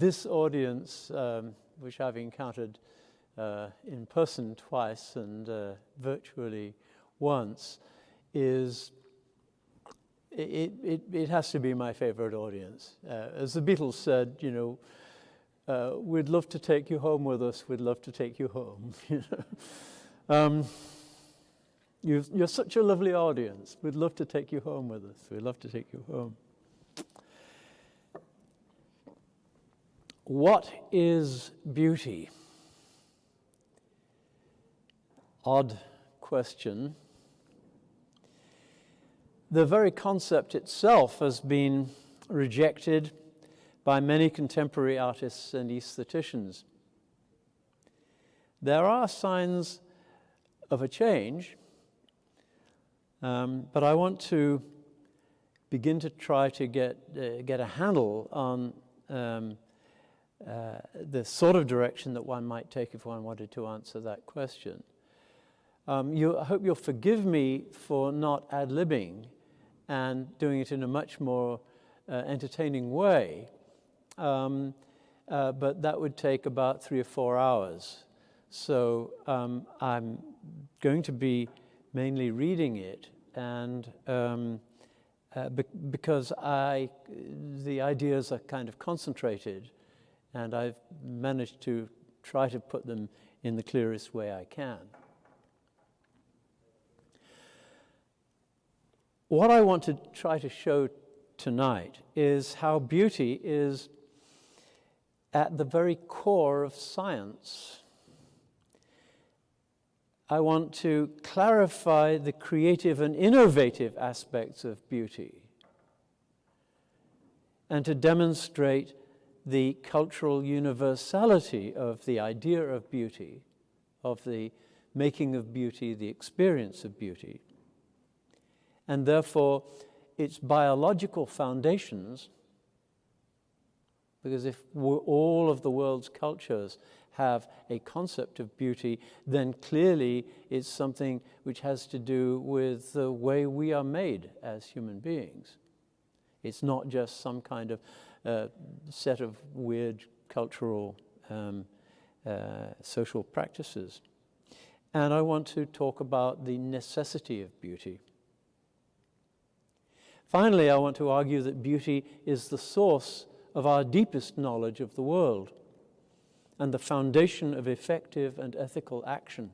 This audience, which I've encountered in person twice and virtually once, is it has to be my favorite audience. As the Beatles said, you know, we'd love to take you home with us. We'd love to take you home. You know? You're such a lovely audience. We'd love to take you home with us. We'd love to take you home. What is beauty? Odd question. The very concept itself has been rejected by many contemporary artists and aestheticians. There are signs of a change, but I want to begin to try to get a handle on the sort of direction that one might take if one wanted to answer that question. I hope you'll forgive me for not ad-libbing and doing it in a much more entertaining way, but that would take about 3 or 4 hours. So I'm going to be mainly reading it, and because the ideas are kind of concentrated, and I've managed to try to put them in the clearest way I can. What I want to try to show tonight is how beauty is at the very core of science. I want to clarify the creative and innovative aspects of beauty, and to demonstrate the cultural universality of the idea of beauty, of the making of beauty, the experience of beauty, and therefore its biological foundations, because if all of the world's cultures have a concept of beauty, then clearly it's something which has to do with the way we are made as human beings. It's not just some kind of set of weird cultural social practices. And I want to talk about the necessity of beauty. Finally, I want to argue that beauty is the source of our deepest knowledge of the world and the foundation of effective and ethical action.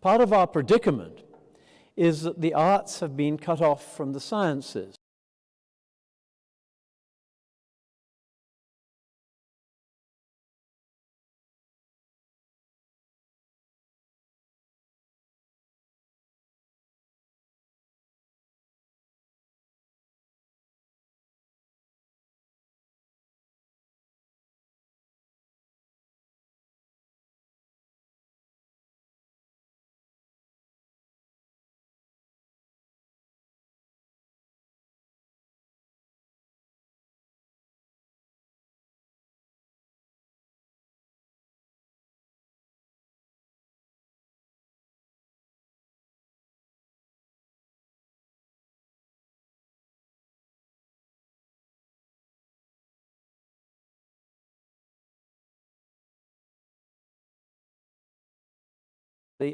Part of our predicament is that the arts have been cut off from the sciences.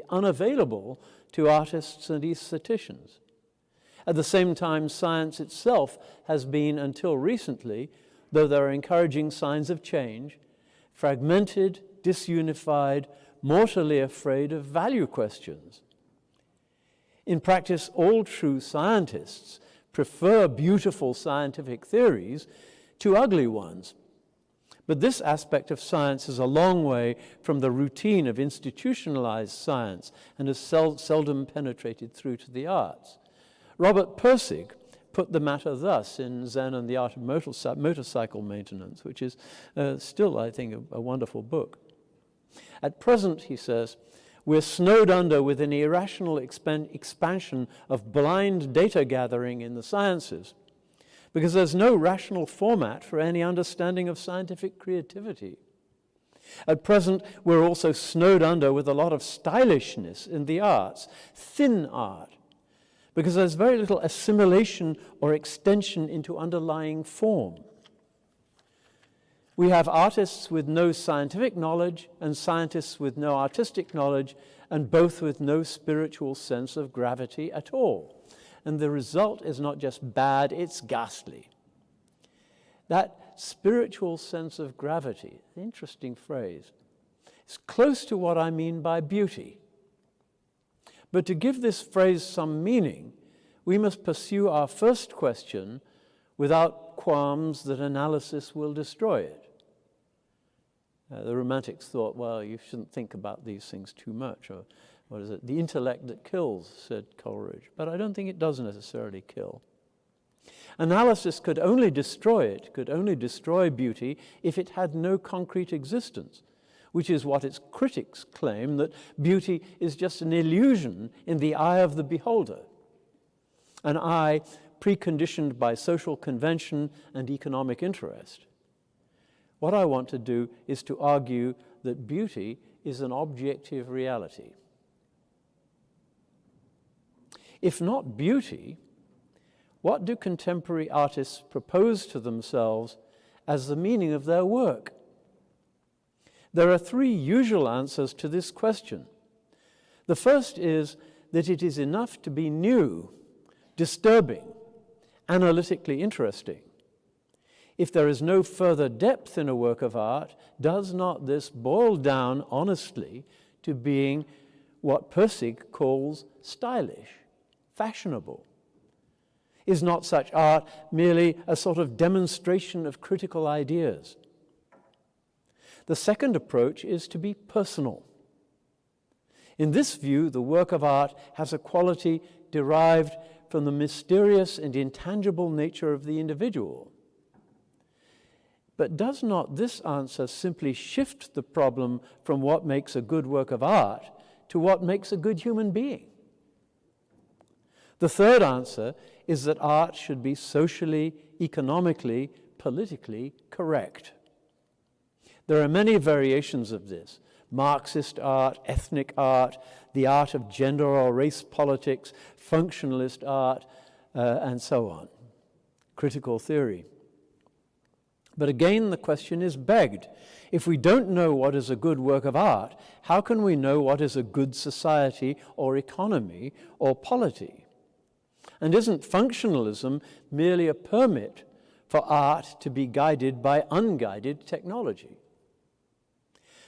Unavailable to artists and aestheticians. At the same time, science itself has been, until recently, though there are encouraging signs of change, fragmented, disunified, mortally afraid of value questions. In practice, all true scientists prefer beautiful scientific theories to ugly ones. But this aspect of science is a long way from the routine of institutionalized science and has seldom penetrated through to the arts. Robert Pirsig put the matter thus in Zen and the Art of Motorcycle Maintenance, which is still, I think, a wonderful book. At present, he says, we're snowed under with an irrational expansion of blind data gathering in the sciences, because there's no rational format for any understanding of scientific creativity. At present, we're also snowed under with a lot of stylishness in the arts, thin art, because there's very little assimilation or extension into underlying form. We have artists with no scientific knowledge and scientists with no artistic knowledge, and both with no spiritual sense of gravity at all. And the result is not just bad, it's ghastly. That spiritual sense of gravity, interesting phrase, is close to what I mean by beauty. But to give this phrase some meaning, we must pursue our first question without qualms that analysis will destroy it. The Romantics thought, well, you shouldn't think about these things too much, or what is it? The intellect that kills, said Coleridge. But I don't think it does necessarily kill. Analysis could only destroy it, could only destroy beauty if it had no concrete existence, which is what its critics claim, that beauty is just an illusion in the eye of the beholder, an eye preconditioned by social convention and economic interest. What I want to do is to argue that beauty is an objective reality. If not beauty, what do contemporary artists propose to themselves as the meaning of their work? There are three usual answers to this question. The first is that it is enough to be new, disturbing, analytically interesting. If there is no further depth in a work of art, does not this boil down honestly to being what Pirsig calls stylish, fashionable? Is not such art merely a sort of demonstration of critical ideas? The second approach is to be personal. In this view, the work of art has a quality derived from the mysterious and intangible nature of the individual. But does not this answer simply shift the problem from what makes a good work of art to what makes a good human being? The third answer is that art should be socially, economically, politically correct. There are many variations of this: Marxist art, ethnic art, the art of gender or race politics, functionalist art, and so on. Critical theory. But again, the question is begged. If we don't know what is a good work of art, how can we know what is a good society or economy or polity? And isn't functionalism merely a permit for art to be guided by unguided technology?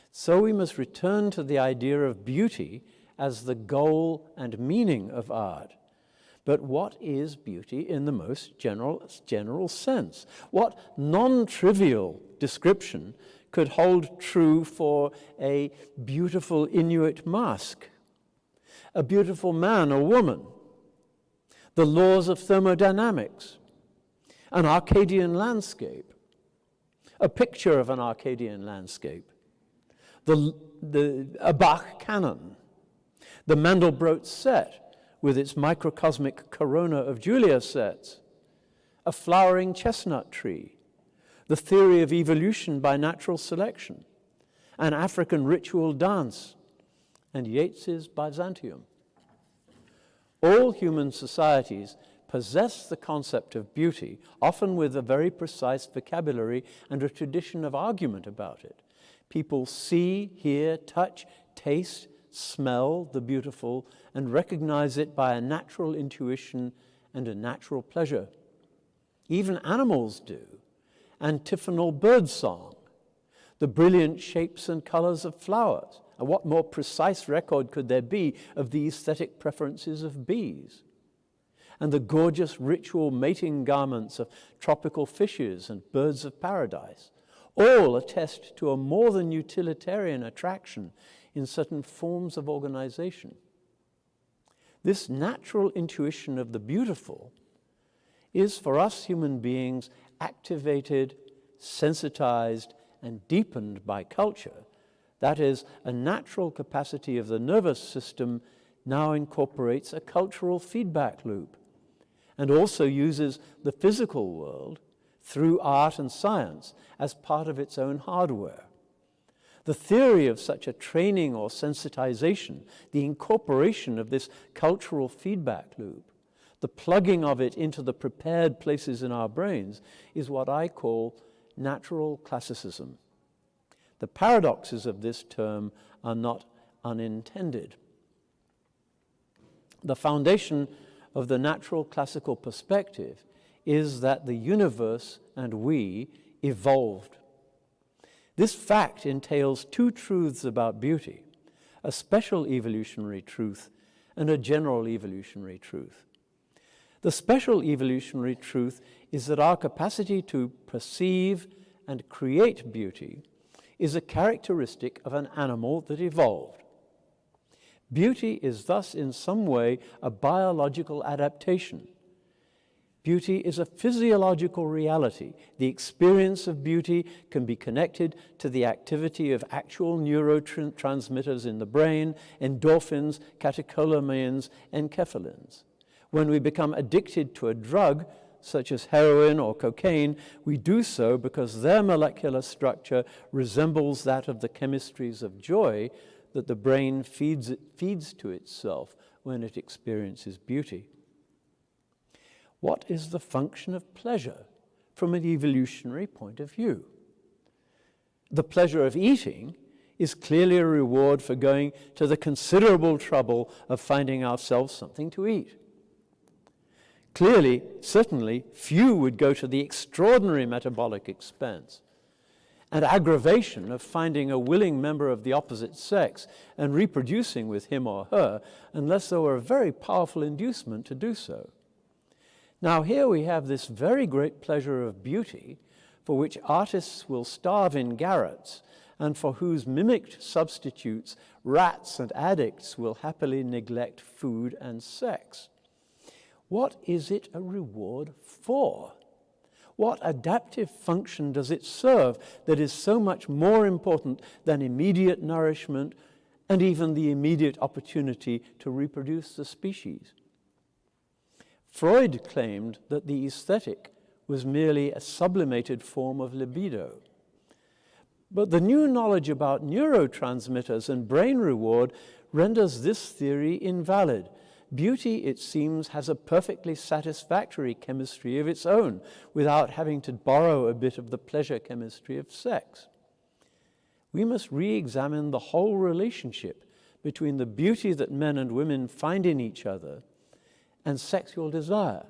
So we must return to the idea of beauty as the goal and meaning of art. But what is beauty in the most general sense? What non-trivial description could hold true for a beautiful Inuit mask, a beautiful man or woman, the laws of thermodynamics, an Arcadian landscape, a picture of an Arcadian landscape, a Bach canon, the Mandelbrot set, with its microcosmic corona of Julia sets, a flowering chestnut tree, the theory of evolution by natural selection, an African ritual dance, and Yeats's Byzantium. All human societies possess the concept of beauty, often with a very precise vocabulary and a tradition of argument about it. People see, hear, touch, taste, smell the beautiful and recognize it by a natural intuition and a natural pleasure. Even animals do. Antiphonal birdsong, the brilliant shapes and colors of flowers. And what more precise record could there be of the aesthetic preferences of bees? And the gorgeous ritual mating garments of tropical fishes and birds of paradise all attest to a more than utilitarian attraction in certain forms of organization. This natural intuition of the beautiful is for us human beings activated, sensitized, and deepened by culture. That is, a natural capacity of the nervous system now incorporates a cultural feedback loop and also uses the physical world through art and science as part of its own hardware. The theory of such a training or sensitization, the incorporation of this cultural feedback loop, the plugging of it into the prepared places in our brains, is what I call natural classicism. The paradoxes of this term are not unintended. The foundation of the natural classical perspective is that the universe and we evolved. This fact entails two truths about beauty, a special evolutionary truth and a general evolutionary truth. The special evolutionary truth is that our capacity to perceive and create beauty is a characteristic of an animal that evolved. Beauty is thus in some way a biological adaptation. Beauty is a physiological reality. The experience of beauty can be connected to the activity of actual neurotransmitters in the brain, endorphins, catecholamines, and enkephalins. When we become addicted to a drug, such as heroin or cocaine, we do so because their molecular structure resembles that of the chemistries of joy that the brain feeds to itself when it experiences beauty. What is the function of pleasure from an evolutionary point of view? The pleasure of eating is clearly a reward for going to the considerable trouble of finding ourselves something to eat. Clearly, certainly, few would go to the extraordinary metabolic expense and aggravation of finding a willing member of the opposite sex and reproducing with him or her unless there were a very powerful inducement to do so. Now here we have this very great pleasure of beauty for which artists will starve in garrets and for whose mimicked substitutes rats and addicts will happily neglect food and sex. What is it a reward for? What adaptive function does it serve that is so much more important than immediate nourishment and even the immediate opportunity to reproduce the species? Freud claimed that the aesthetic was merely a sublimated form of libido. But the new knowledge about neurotransmitters and brain reward renders this theory invalid. Beauty, it seems, has a perfectly satisfactory chemistry of its own without having to borrow a bit of the pleasure chemistry of sex. We must re-examine the whole relationship between the beauty that men and women find in each other and sexual desire.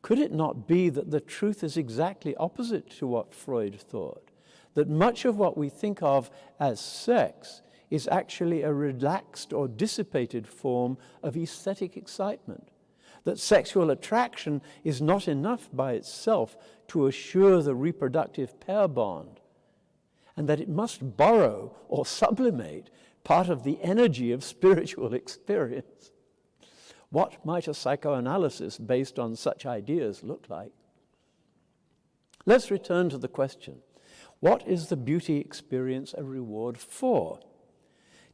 Could it not be that the truth is exactly opposite to what Freud thought? That much of what we think of as sex is actually a relaxed or dissipated form of aesthetic excitement? That sexual attraction is not enough by itself to assure the reproductive pair bond, and that it must borrow or sublimate part of the energy of spiritual experience? What might a psychoanalysis based on such ideas look like? Let's return to the question, what is the beauty experience a reward for?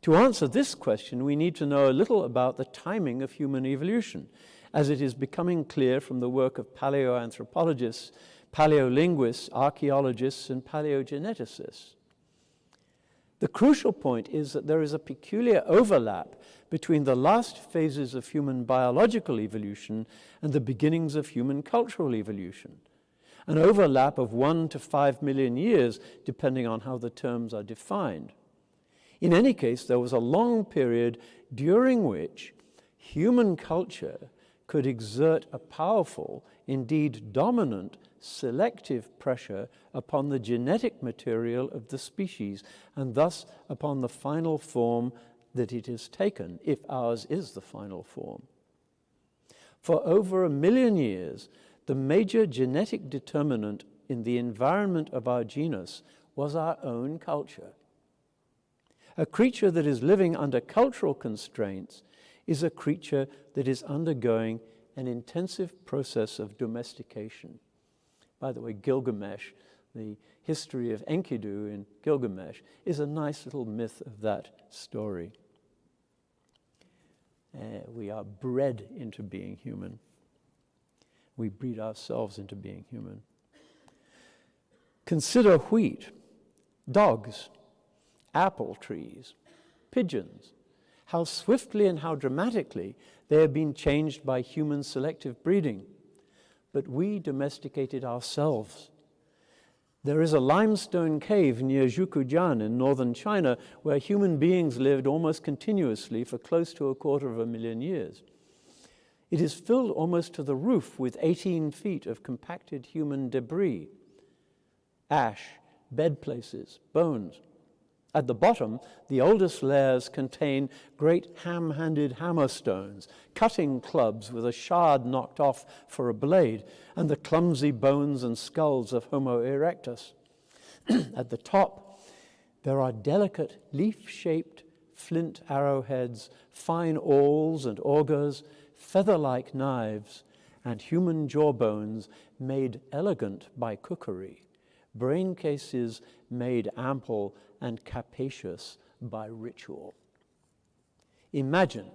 To answer this question, we need to know a little about the timing of human evolution, as it is becoming clear from the work of paleoanthropologists, paleolinguists, archaeologists, and paleogeneticists. The crucial point is that there is a peculiar overlap between the last phases of human biological evolution and the beginnings of human cultural evolution, an overlap of 1 to 5 million years, depending on how the terms are defined. In any case, there was a long period during which human culture could exert a powerful, indeed dominant, selective pressure upon the genetic material of the species, and thus upon the final form that it has taken, if ours is the final form. For over 1 million years, the major genetic determinant in the environment of our genus was our own culture. A creature that is living under cultural constraints is a creature that is undergoing an intensive process of domestication. By the way, Gilgamesh, the history of Enkidu in Gilgamesh, is a nice little myth of that story. We are bred into being human. We breed ourselves into being human. Consider wheat, dogs, apple trees, pigeons, how swiftly and how dramatically they have been changed by human selective breeding. But we domesticated ourselves. There is a limestone cave near Zhukujian in northern China where human beings lived almost continuously for close to 250,000 years. It is filled almost to the roof with 18 feet of compacted human debris, ash, bed places, bones. At the bottom, the oldest layers contain great ham-handed hammerstones, cutting clubs with a shard knocked off for a blade, and the clumsy bones and skulls of Homo erectus. At the top, there are delicate leaf-shaped flint arrowheads, fine awls and augers, feather-like knives, and human jawbones made elegant by cookery, brain cases made ample and capacious by ritual. Imagine,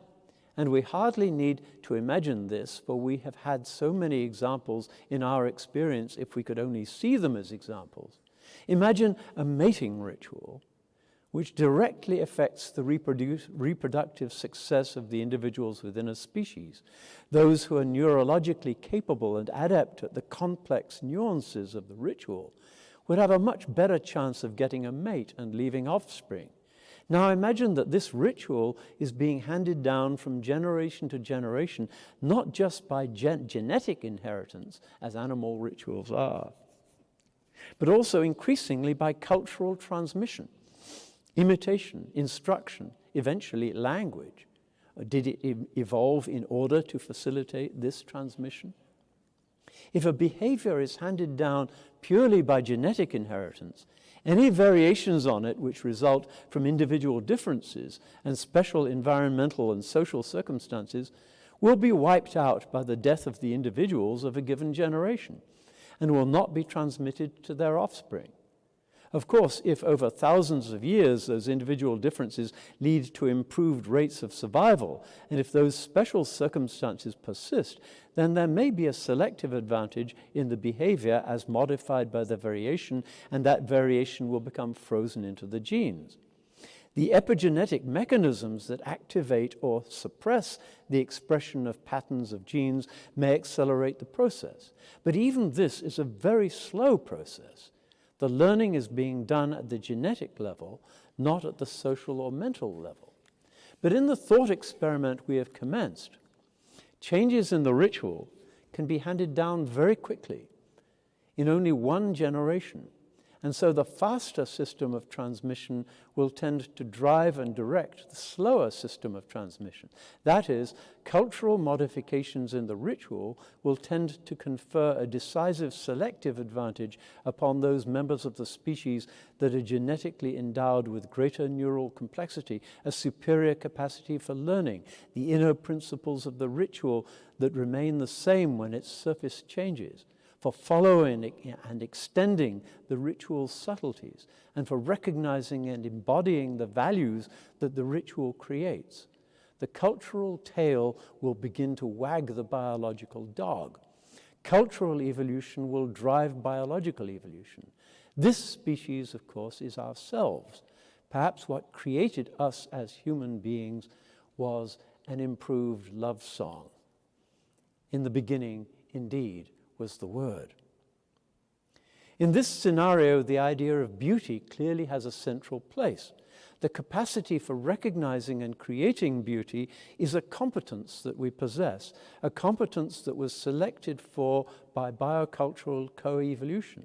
and we hardly need to imagine this, for we have had so many examples in our experience if we could only see them as examples. Imagine a mating ritual which directly affects the reproductive success of the individuals within a species. Those who are neurologically capable and adept at the complex nuances of the ritual would have a much better chance of getting a mate and leaving offspring. Now imagine that this ritual is being handed down from generation to generation, not just by genetic inheritance, as animal rituals are, but also increasingly by cultural transmission, imitation, instruction, eventually language. Did it evolve in order to facilitate this transmission? If a behavior is handed down purely by genetic inheritance, any variations on it which result from individual differences and special environmental and social circumstances will be wiped out by the death of the individuals of a given generation and will not be transmitted to their offspring. Of course, if over thousands of years those individual differences lead to improved rates of survival, and if those special circumstances persist, then there may be a selective advantage in the behavior as modified by the variation, and that variation will become frozen into the genes. The epigenetic mechanisms that activate or suppress the expression of patterns of genes may accelerate the process. But even this is a very slow process. The learning is being done at the genetic level, not at the social or mental level. But in the thought experiment we have commenced, changes in the ritual can be handed down very quickly, in only one generation. And so the faster system of transmission will tend to drive and direct the slower system of transmission. That is, cultural modifications in the ritual will tend to confer a decisive selective advantage upon those members of the species that are genetically endowed with greater neural complexity, a superior capacity for learning, the inner principles of the ritual that remain the same when its surface changes, for following and extending the ritual's subtleties, and for recognizing and embodying the values that the ritual creates. The cultural tail will begin to wag the biological dog. Cultural evolution will drive biological evolution. This species, of course, is ourselves. Perhaps what created us as human beings was an improved love song. In the beginning, indeed, was the word. In this scenario, the idea of beauty clearly has a central place. The capacity for recognizing and creating beauty is a competence that we possess, a competence that was selected for by biocultural coevolution.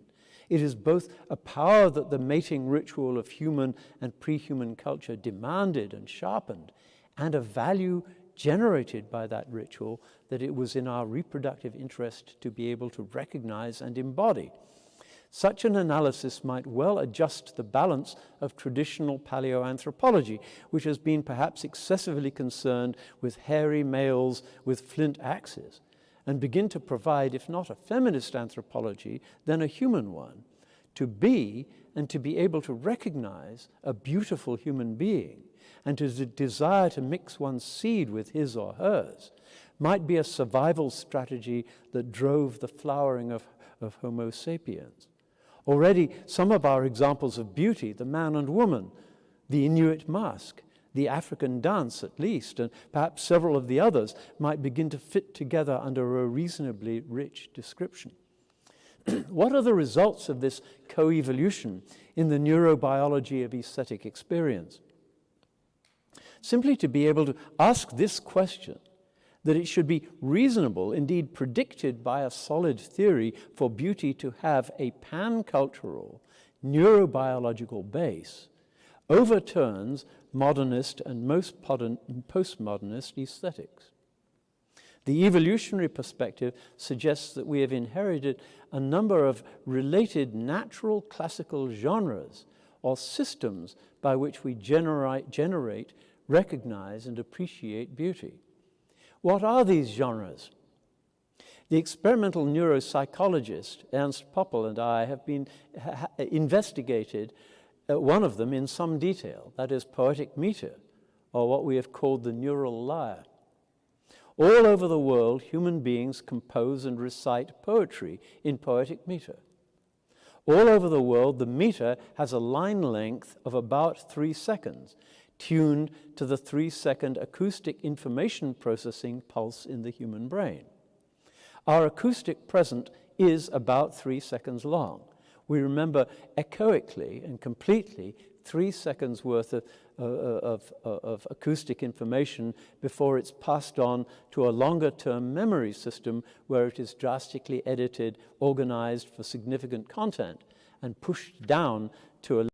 It is both a power that the mating ritual of human and pre-human culture demanded and sharpened, and a value generated by that ritual that it was in our reproductive interest to be able to recognize and embody. Such an analysis might well adjust the balance of traditional paleoanthropology, which has been perhaps excessively concerned with hairy males with flint axes, and begin to provide, if not a feminist anthropology, then a human one, to be and to be able to recognize a beautiful human being, and to desire to mix one's seed with his or hers, might be a survival strategy that drove the flowering of Homo sapiens. Already, some of our examples of beauty, the man and woman, the Inuit mask, the African dance at least, and perhaps several of the others, might begin to fit together under a reasonably rich description. What are the results of this coevolution in the neurobiology of aesthetic experience? Simply to be able to ask this question, that it should be reasonable, indeed predicted by a solid theory, for beauty to have a pan-cultural, neurobiological base, overturns modernist and most postmodernist aesthetics. The evolutionary perspective suggests that we have inherited a number of related natural classical genres or systems by which we generate, recognize, and appreciate beauty. What are these genres? The experimental neuropsychologist Ernst Poppel and I have investigated one of them in some detail, that is poetic meter, or what we have called the neural lyre. All over the world, human beings compose and recite poetry in poetic meter. All over the world, the meter has a line length of about 3 seconds, tuned to the 3-second acoustic information processing pulse in the human brain. Our acoustic present is about 3 seconds long. We remember echoically and completely 3 seconds worth of acoustic information before it's passed on to a longer-term memory system where it is drastically edited, organized for significant content, and pushed down to a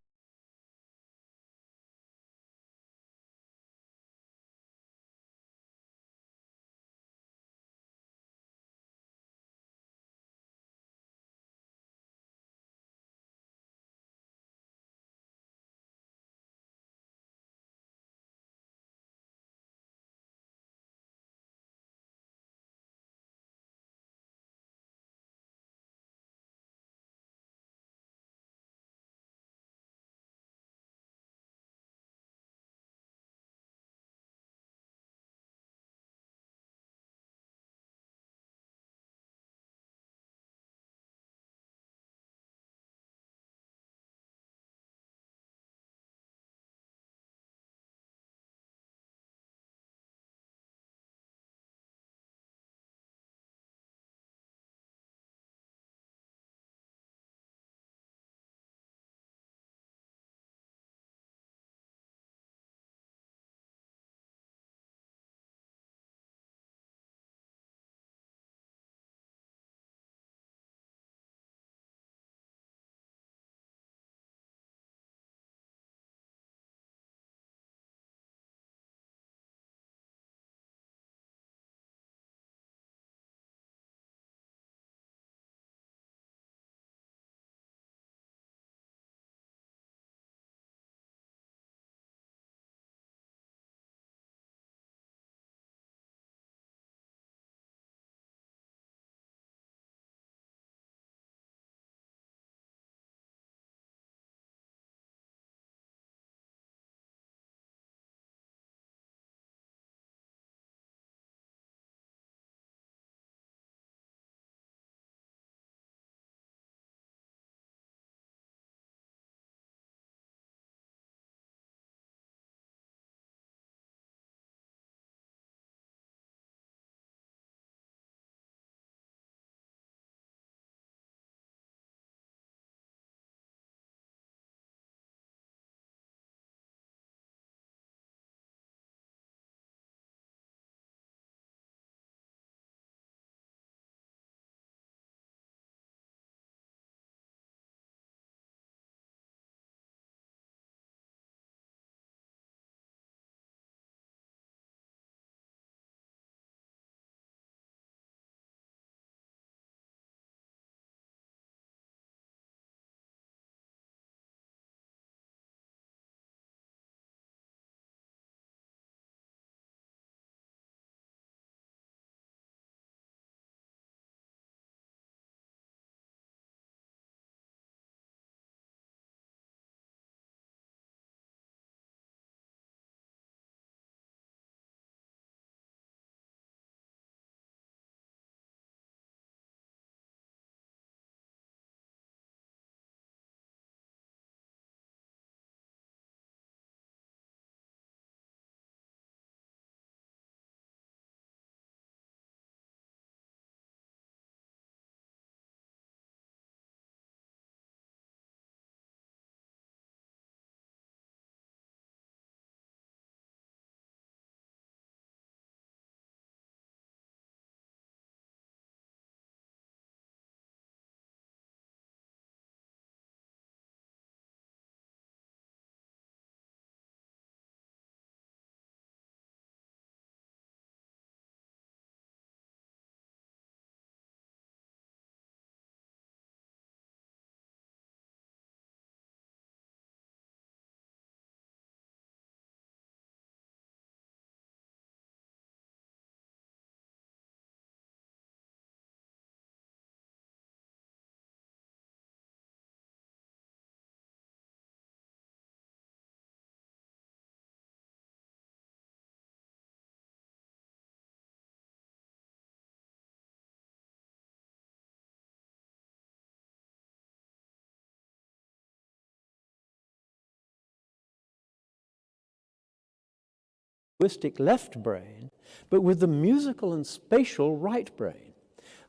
linguistic left brain, but with the musical and spatial right brain.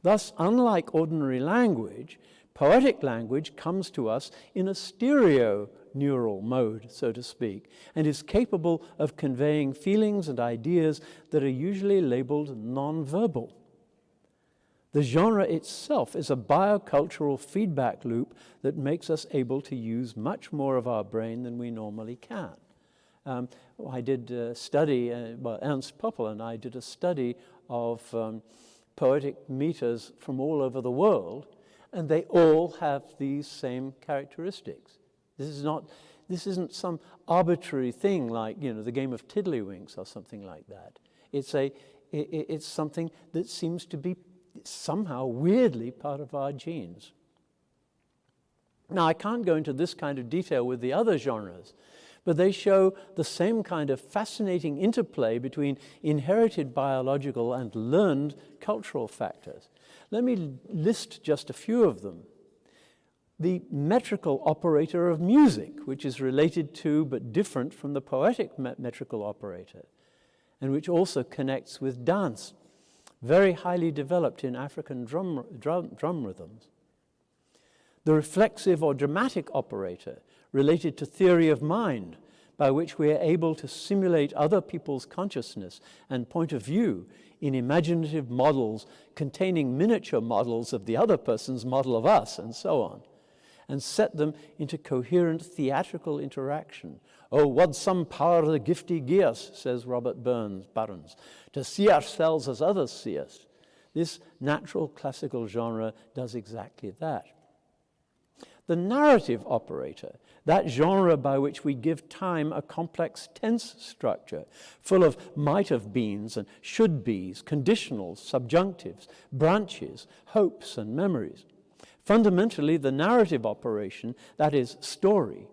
Thus, unlike ordinary language, poetic language comes to us in a stereo neural mode, so to speak, and is capable of conveying feelings and ideas that are usually labeled non-verbal. The genre itself is a biocultural feedback loop that makes us able to use much more of our brain than we normally can. I did a study, Ernst Poppel and I did a study of poetic meters from all over the world, and they all have these same characteristics. This isn't some arbitrary thing like, the game of Tiddlywinks or something like that. It's something that seems to be somehow weirdly part of our genes. Now, I can't go into this kind of detail with the other genres, but they show the same kind of fascinating interplay between inherited biological and learned cultural factors. Let me list just a few of them. The metrical operator of music, which is related to but different from the poetic metrical operator, and which also connects with dance, very highly developed in African drum rhythms. The reflexive or dramatic operator, related to theory of mind, by which we are able to simulate other people's consciousness and point of view in imaginative models containing miniature models of the other person's model of us, and so on, and set them into coherent theatrical interaction. Oh, what some power the gifty gie us, says Robert Burns, to see ourselves as others see us. This natural classical genre does exactly that. The narrative operator, that genre by which we give time a complex tense structure, full of might-have-beens and should-bes, conditionals, subjunctives, branches, hopes, and memories. Fundamentally, the narrative operation, that is, story,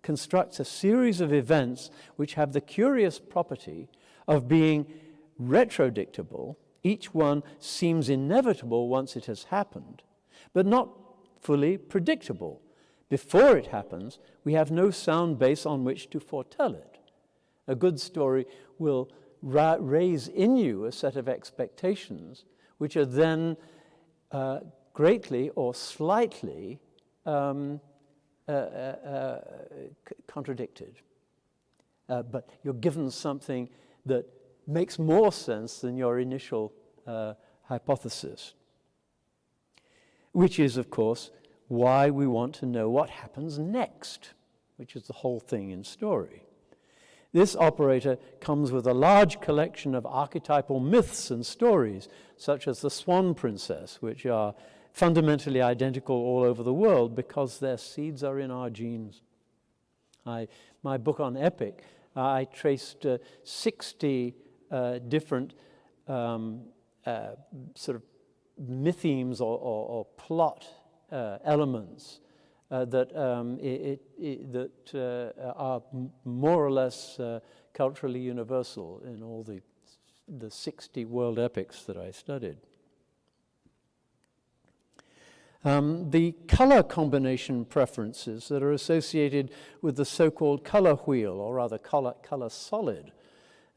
constructs a series of events which have the curious property of being retrodictable. Each one seems inevitable once it has happened, but not fully predictable. Before it happens, we have no sound base on which to foretell it. A good story will raise in you a set of expectations which are then greatly or slightly contradicted. But you're given something that makes more sense than your initial hypothesis, which is, of course, why we want to know what happens next, which is the whole thing in story. This operator comes with a large collection of archetypal myths and stories, such as the Swan Princess, which are fundamentally identical all over the world because their seeds are in our genes. My book on epic, I traced 60 different sort of mythemes or plot elements that are more or less culturally universal in all the 60 world epics that I studied. The color combination preferences that are associated with the so-called color wheel, or rather color solid,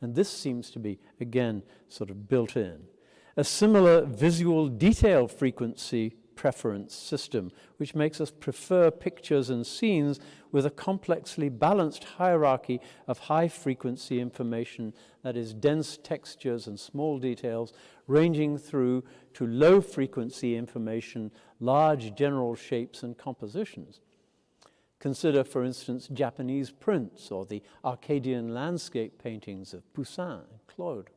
and this seems to be, again, sort of built in. A similar visual detail frequency preference system, which makes us prefer pictures and scenes with a complexly balanced hierarchy of high-frequency information, that is, dense textures and small details, ranging through to low-frequency information, large general shapes and compositions. Consider, for instance, Japanese prints or the Arcadian landscape paintings of Poussin and Claude.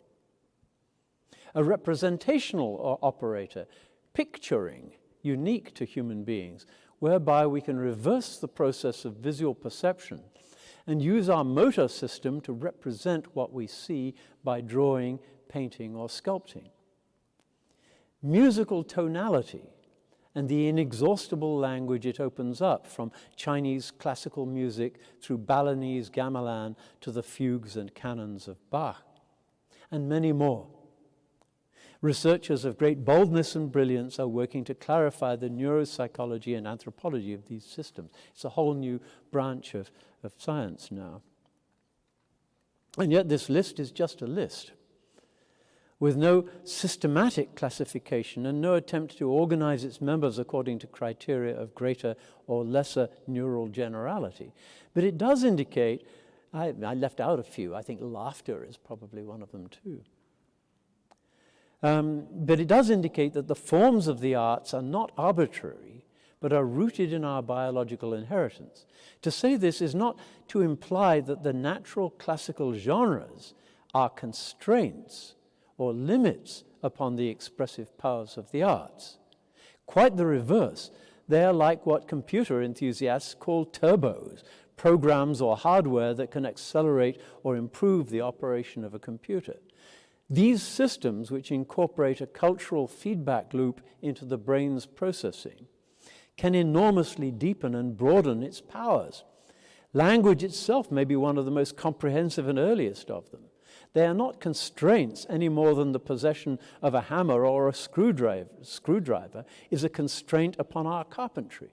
A representational operator, picturing, unique to human beings, whereby we can reverse the process of visual perception and use our motor system to represent what we see by drawing, painting, or sculpting. Musical tonality and the inexhaustible language it opens up, from Chinese classical music through Balinese gamelan to the fugues and canons of Bach, and many more. Researchers of great boldness and brilliance are working to clarify the neuropsychology and anthropology of these systems. It's a whole new branch of science now. And yet this list is just a list, with no systematic classification and no attempt to organize its members according to criteria of greater or lesser neural generality. But it does indicate, I left out a few, I think laughter is probably one of them too. But it does indicate that the forms of the arts are not arbitrary, but are rooted in our biological inheritance. To say this is not to imply that the natural classical genres are constraints or limits upon the expressive powers of the arts. Quite the reverse. They are like what computer enthusiasts call turbos, programs or hardware that can accelerate or improve the operation of a computer. These systems, which incorporate a cultural feedback loop into the brain's processing, can enormously deepen and broaden its powers. Language itself may be one of the most comprehensive and earliest of them. They are not constraints any more than the possession of a hammer or a screwdriver is a constraint upon our carpentry.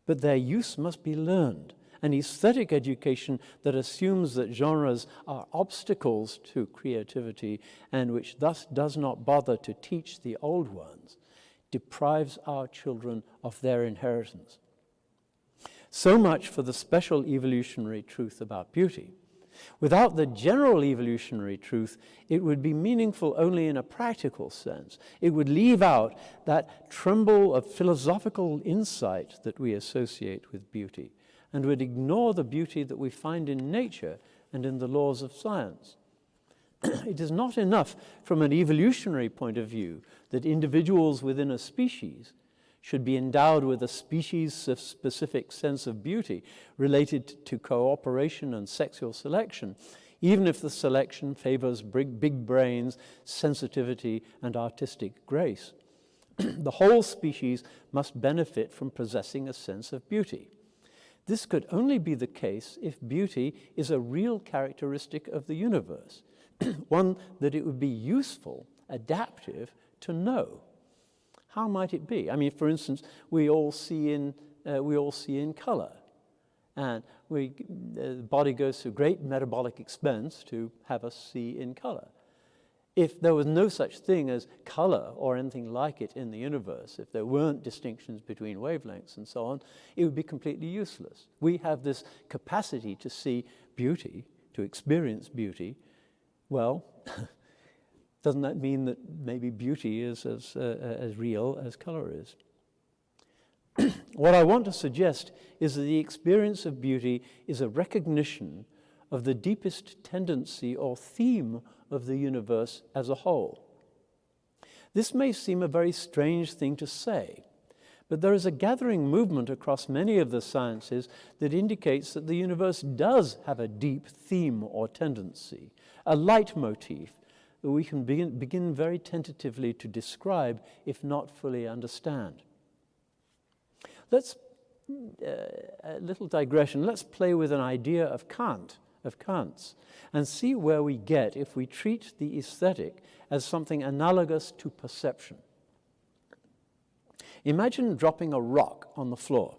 But their use must be learned. An aesthetic education that assumes that genres are obstacles to creativity and which thus does not bother to teach the old ones deprives our children of their inheritance. So much for the special evolutionary truth about beauty. Without the general evolutionary truth, it would be meaningful only in a practical sense. It would leave out that tremble of philosophical insight that we associate with beauty, and would ignore the beauty that we find in nature and in the laws of science. It is not enough from an evolutionary point of view that individuals within a species should be endowed with a species-specific sense of beauty related to cooperation and sexual selection, even if the selection favors big brains, sensitivity, and artistic grace. The whole species must benefit from possessing a sense of beauty. This could only be the case if beauty is a real characteristic of the universe, one that it would be useful, adaptive, to know. How might it be? I mean, for instance, we all see in color, and the body goes through great metabolic expense to have us see in color. If there was no such thing as color or anything like it in the universe, if there weren't distinctions between wavelengths and so on, it would be completely useless. We have this capacity to see beauty, to experience beauty. Well, doesn't that mean that maybe beauty is as real as color is? What I want to suggest is that the experience of beauty is a recognition of the deepest tendency or theme of the universe as a whole. This may seem a very strange thing to say, but there is a gathering movement across many of the sciences that indicates that the universe does have a deep theme or tendency, a leitmotif that we can begin very tentatively to describe, if not fully understand. Let's, a little digression, let's play with an idea of Kant's, and see where we get if we treat the aesthetic as something analogous to perception. Imagine dropping a rock on the floor.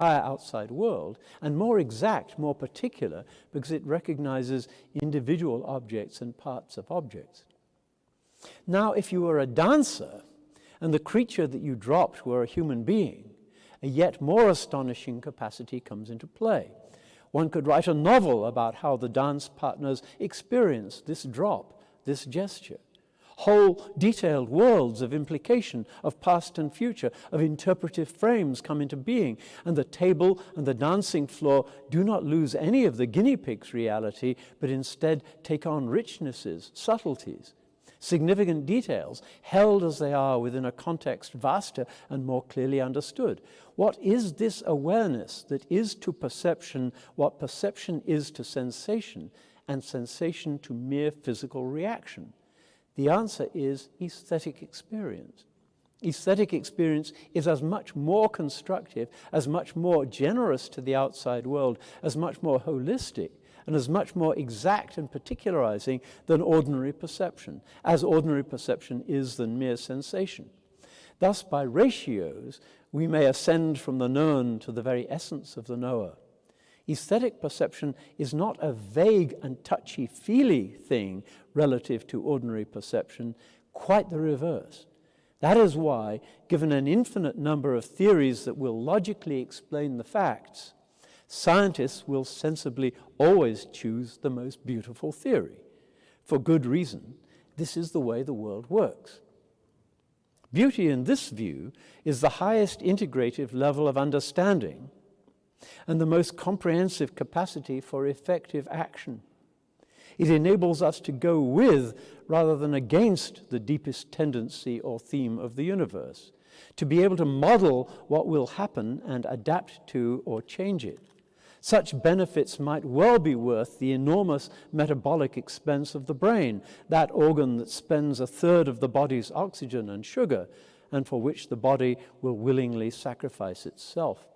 outside world, and more exact, more particular, because it recognizes individual objects and parts of objects. Now, if you were a dancer, and the creature that you dropped were a human being, a yet more astonishing capacity comes into play. One could write a novel about how the dance partners experienced this drop, this gesture. Whole detailed worlds of implication, of past and future, of interpretive frames come into being, and the table and the dancing floor do not lose any of the guinea pig's reality, but instead take on richnesses, subtleties, significant details, held as they are within a context vaster and more clearly understood. What is this awareness that is to perception what perception is to sensation, and sensation to mere physical reaction? The answer is aesthetic experience. Aesthetic experience is as much more constructive, as much more generous to the outside world, as much more holistic, and as much more exact and particularizing than ordinary perception, as ordinary perception is than mere sensation. Thus, by ratios, we may ascend from the known to the very essence of the knower. Aesthetic perception is not a vague and touchy-feely thing relative to ordinary perception, quite the reverse. That is why, given an infinite number of theories that will logically explain the facts, scientists will sensibly always choose the most beautiful theory. For good reason, this is the way the world works. Beauty in this view is the highest integrative level of understanding and the most comprehensive capacity for effective action. It enables us to go with rather than against the deepest tendency or theme of the universe, to be able to model what will happen and adapt to or change it. Such benefits might well be worth the enormous metabolic expense of the brain, that organ that spends a third of the body's oxygen and sugar, and for which the body will willingly sacrifice itself.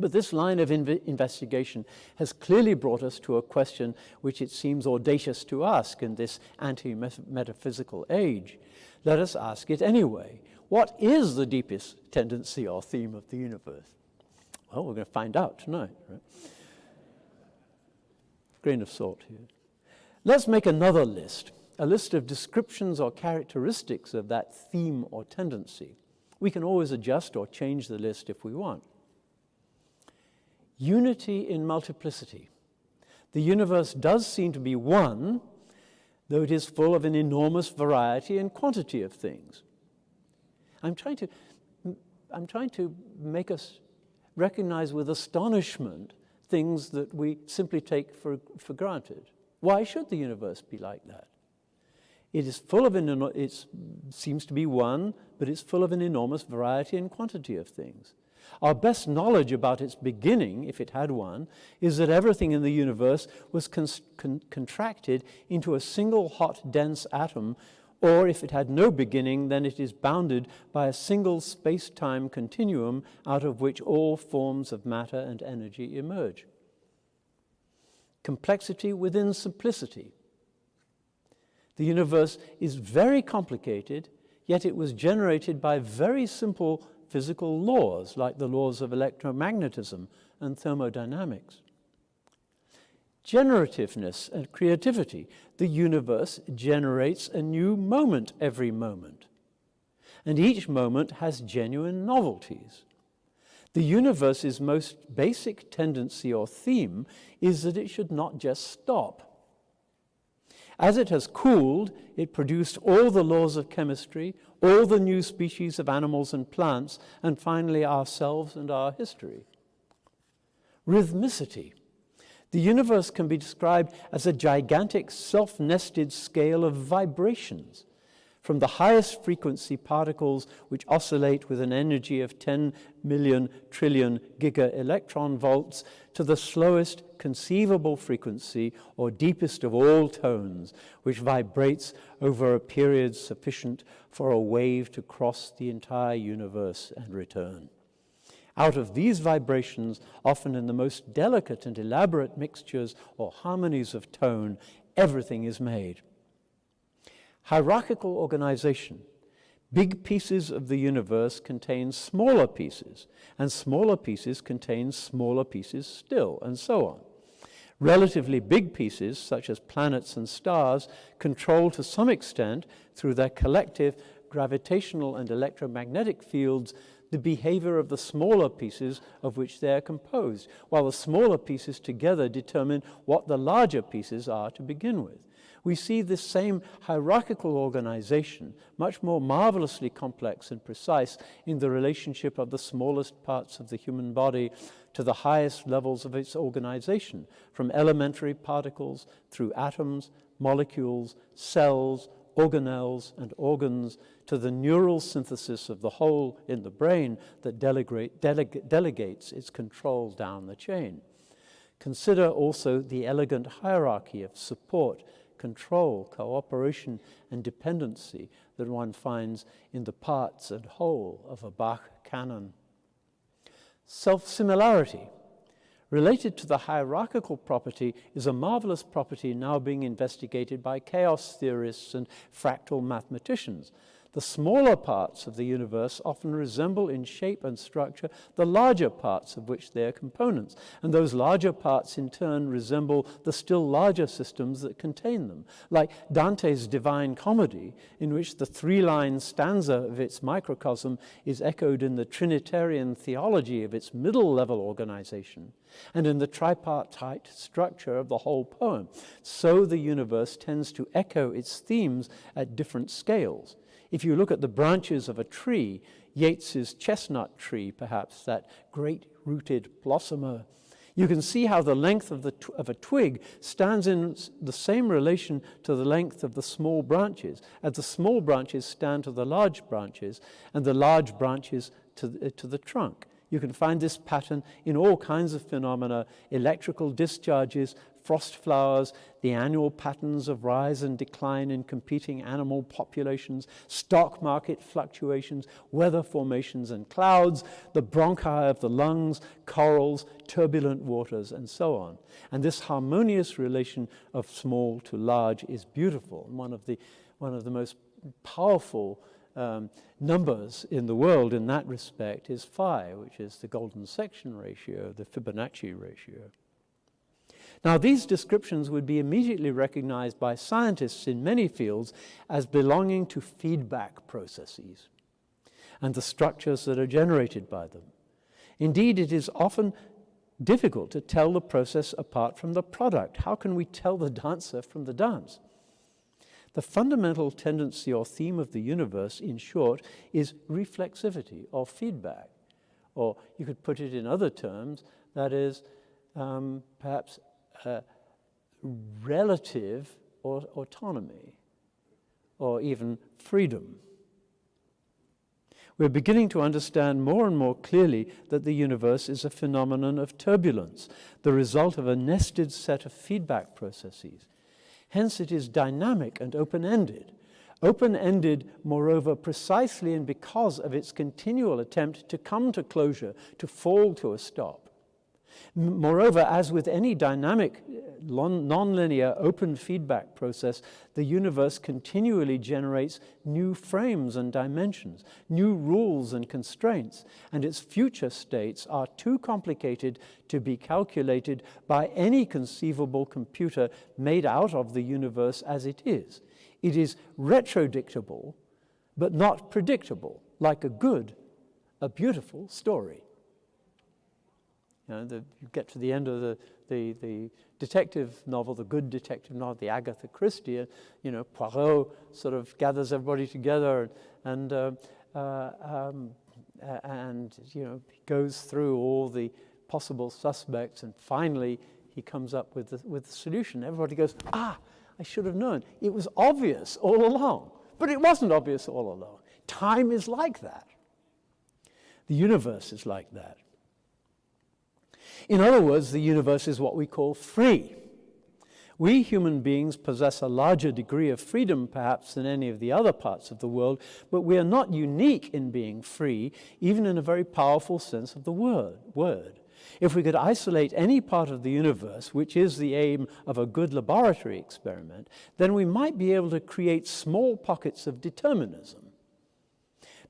But this line of investigation has clearly brought us to a question which it seems audacious to ask in this anti-metaphysical age. Let us ask it anyway. What is the deepest tendency or theme of the universe? Well, we're going to find out tonight, right? Grain of salt here. Let's make another list, a list of descriptions or characteristics of that theme or tendency. We can always adjust or change the list if we want. Unity in multiplicity. The universe does seem to be one, though it is full of an enormous variety and quantity of things. I'm trying to make us recognize with astonishment things that we simply take for granted. Why should the universe be like that? It is full of it seems to be one, but it's full of an enormous variety and quantity of things. Our best knowledge about its beginning, if it had one, is that everything in the universe was contracted into a single hot, dense atom, or if it had no beginning, then it is bounded by a single space-time continuum out of which all forms of matter and energy emerge. Complexity within simplicity. The universe is very complicated, yet it was generated by very simple physical laws, like the laws of electromagnetism and thermodynamics. Generativeness and creativity. The universe generates a new moment every moment, and each moment has genuine novelties. The universe's most basic tendency or theme is that it should not just stop. As it has cooled, it produced all the laws of chemistry, all the new species of animals and plants, and finally ourselves and our history. Rhythmicity. The universe can be described as a gigantic self-nested scale of vibrations, from the highest frequency particles which oscillate with an energy of 10 million trillion giga-electron volts to the slowest conceivable frequency or deepest of all tones, which vibrates over a period sufficient for a wave to cross the entire universe and return. Out of these vibrations, often in the most delicate and elaborate mixtures or harmonies of tone, everything is made. Hierarchical organization. Big pieces of the universe contain smaller pieces, and smaller pieces contain smaller pieces still, and so on. Relatively big pieces, such as planets and stars, control to some extent, through their collective gravitational and electromagnetic fields, the behavior of the smaller pieces of which they are composed, while the smaller pieces together determine what the larger pieces are to begin with. We see this same hierarchical organization, much more marvelously complex and precise, in the relationship of the smallest parts of the human body to the highest levels of its organization, from elementary particles through atoms, molecules, cells, organelles, and organs, to the neural synthesis of the whole in the brain that delegates its control down the chain. Consider also the elegant hierarchy of support, control, cooperation, and dependency that one finds in the parts and whole of a Bach canon. Self-similarity, related to the hierarchical property, is a marvelous property now being investigated by chaos theorists and fractal mathematicians. The smaller parts of the universe often resemble in shape and structure the larger parts of which they are components, and those larger parts in turn resemble the still larger systems that contain them, like Dante's Divine Comedy, in which the three-line stanza of its microcosm is echoed in the Trinitarian theology of its middle-level organization, and in the tripartite structure of the whole poem. So the universe tends to echo its themes at different scales. If you look at the branches of a tree, Yeats's chestnut tree, perhaps, that great-rooted blossomer, you can see how the length of a twig stands in the same relation to the length of the small branches, as the small branches stand to the large branches, and the large branches to the trunk. You can find this pattern in all kinds of phenomena: electrical discharges, frost flowers, the annual patterns of rise and decline in competing animal populations, stock market fluctuations, weather formations and clouds, the bronchi of the lungs, corals, turbulent waters, and so on. And this harmonious relation of small to large is beautiful. One of the most powerful numbers in the world in that respect is phi, which is the golden section ratio, the Fibonacci ratio. Now, these descriptions would be immediately recognized by scientists in many fields as belonging to feedback processes and the structures that are generated by them. Indeed, it is often difficult to tell the process apart from the product. How can we tell the dancer from the dance? The fundamental tendency or theme of the universe, in short, is reflexivity or feedback. Or you could put it in other terms, that is perhaps relative or autonomy, or even freedom. We're beginning to understand more and more clearly that the universe is a phenomenon of turbulence, the result of a nested set of feedback processes. Hence, it is dynamic and open-ended. Open-ended, moreover, precisely and because of its continual attempt to come to closure, to fall to a stop. Moreover, as with any dynamic, nonlinear, open feedback process, the universe continually generates new frames and dimensions, new rules and constraints, and its future states are too complicated to be calculated by any conceivable computer made out of the universe as it is. It is retrodictable, but not predictable, like a beautiful story. You get to the end of the detective novel, the good detective novel, the Agatha Christie, Poirot sort of gathers everybody together and goes through all the possible suspects, and finally he comes up with the solution. Everybody goes, I should have known. It was obvious all along. But it wasn't obvious all along. Time is like that. The universe is like that. In other words, the universe is what we call free. We human beings possess a larger degree of freedom, perhaps, than any of the other parts of the world, but we are not unique in being free, even in a very powerful sense of the word. If we could isolate any part of the universe, which is the aim of a good laboratory experiment, then we might be able to create small pockets of determinism.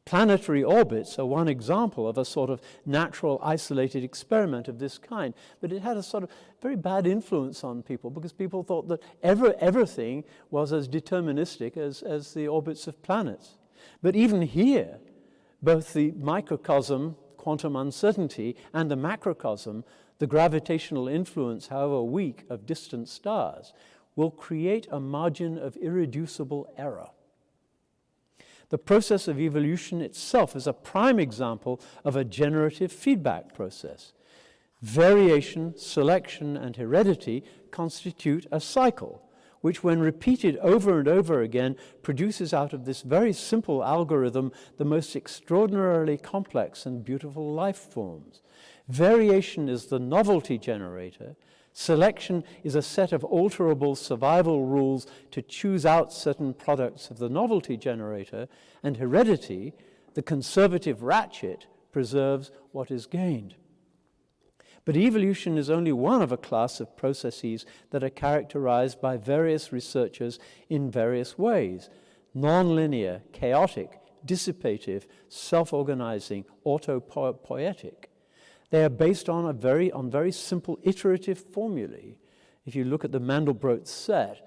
Planetary orbits are one example of a sort of natural isolated experiment of this kind. But it had a sort of very bad influence on people because people thought that everything was as deterministic as the orbits of planets. But even here, both the microcosm, quantum uncertainty, and the macrocosm, the gravitational influence, however weak, of distant stars, will create a margin of irreducible error. The process of evolution itself is a prime example of a generative feedback process. Variation, selection, and heredity constitute a cycle, which when repeated over and over again produces out of this very simple algorithm the most extraordinarily complex and beautiful life forms. Variation is the novelty generator. Selection is a set of alterable survival rules to choose out certain products of the novelty generator, and heredity, the conservative ratchet, preserves what is gained. But evolution is only one of a class of processes that are characterized by various researchers in various ways: non-linear, chaotic, dissipative, self-organizing, autopoietic. They are based on very simple iterative formulae. If you look at the Mandelbrot set,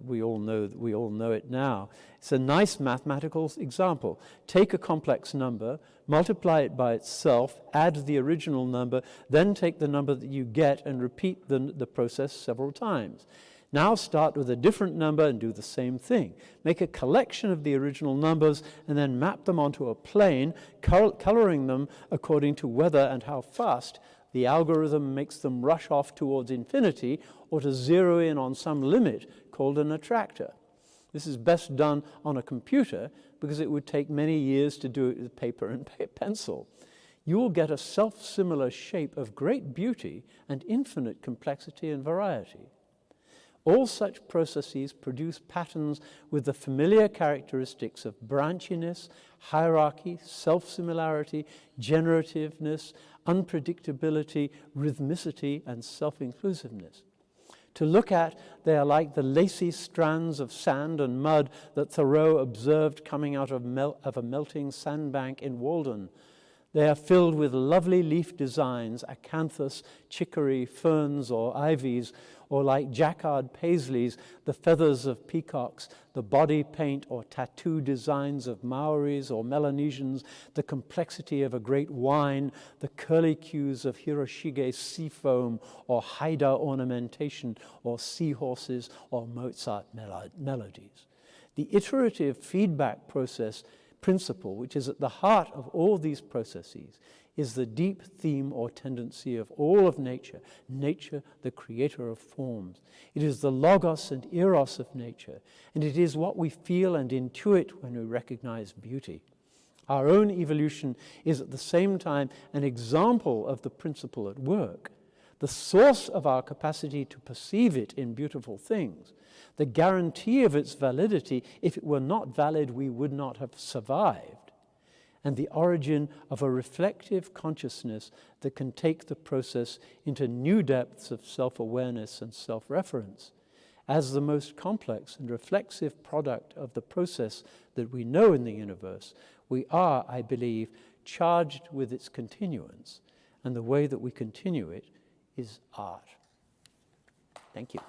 we all know it now. It's a nice mathematical example. Take a complex number, multiply it by itself, add the original number, then take the number that you get and repeat the process several times. Now start with a different number and do the same thing. Make a collection of the original numbers and then map them onto a plane, coloring them according to whether and how fast the algorithm makes them rush off towards infinity or to zero in on some limit called an attractor. This is best done on a computer because it would take many years to do it with paper and pencil. You will get a self-similar shape of great beauty and infinite complexity and variety. All such processes produce patterns with the familiar characteristics of branchiness, hierarchy, self-similarity, generativeness, unpredictability, rhythmicity, and self-inclusiveness. To look at, they are like the lacy strands of sand and mud that Thoreau observed coming out of a melting sandbank in Walden. They are filled with lovely leaf designs, acanthus, chicory, ferns, or ivies, or like jacquard paisleys, the feathers of peacocks, the body paint or tattoo designs of Maoris or Melanesians, the complexity of a great wine, the curlicues of Hiroshige sea foam, or Haida ornamentation, or seahorses, or Mozart melodies. The iterative feedback process principle, which is at the heart of all these processes, is the deep theme or tendency of all of nature, nature the creator of forms. It is the logos and eros of nature, and it is what we feel and intuit when we recognize beauty. Our own evolution is at the same time an example of the principle at work, the source of our capacity to perceive it in beautiful things, the guarantee of its validity. If it were not valid, we would not have survived, and the origin of a reflective consciousness that can take the process into new depths of self-awareness and self-reference. As the most complex and reflexive product of the process that we know in the universe, we are, I believe, charged with its continuance, and the way that we continue it is art. Thank you.